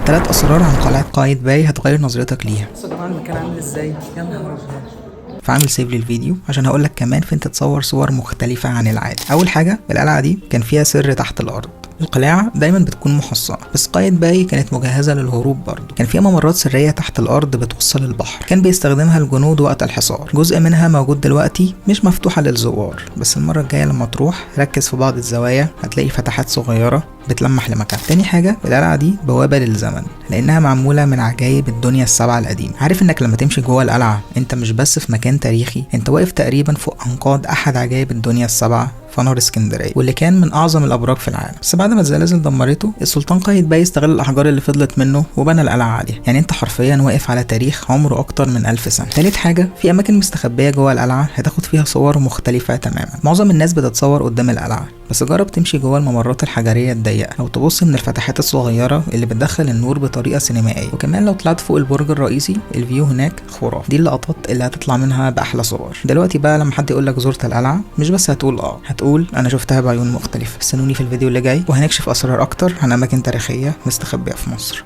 3 اسرار عن قلعة قايتباي هتغير نظرتك ليها. بصوا يا جماعه المكان عامل ازاي، يا نهار ابيض. فعامل سيف للفيديو عشان هقولك كمان فين تتصور صور مختلفة عن العادة. اول حاجة، القلعة دي كان فيها سر تحت الارض. القلاع دايما بتكون محصنة، بس قايتباي كانت مجهزة للهروب برضه. كان فيها ممرات سرية تحت الارض بتوصل للبحر، كان بيستخدمها الجنود وقت الحصار. جزء منها موجود دلوقتي مش مفتوحة للزوار، بس المرة الجاية لما تروح ركز في بعض الزوايا هتلاقي فتحات صغيرة بتلمح لمكان. تاني حاجة، القلعة دي بوابة للزمن لانها معمولة من عجائب الدنيا السبعة القديمة. عارف انك لما تمشي جوه القلعة انت مش بس في مكان تاريخي، انت واقف تقريبا فوق انقاض احد عجائب الدنيا السبعة، فنار اسكندريه، واللي كان من اعظم الابراج في العالم. بس بعد ما الزلازل دمرته، السلطان قايتباي استغل الاحجار اللي فضلت منه وبنى القلعه عليها. يعني انت حرفيا واقف على تاريخ عمره اكتر من 1000 سنه. ثالث حاجه، في اماكن مستخبيه جوه القلعه هتاخد فيها صور مختلفه تماما. معظم الناس بتتصور قدام القلعه، بس جرب تمشي جوه الممرات الحجريه الضيقه او تبص من الفتحات الصغيره اللي بتدخل النور بطريقه سينمائيه. وكمان لو طلعت فوق البرج الرئيسي، الفيو هناك خرافي. دي اللقطات اللي هتطلع منها باحلى صور. دلوقتي بقى لما حد يقول لك زرت القلعه، مش بس هتقول هتقول انا شفتها بعيون مختلفة. استنوني في الفيديو اللي جاي وهنكشف اسرار اكتر عن اماكن تاريخية مستخبية في مصر.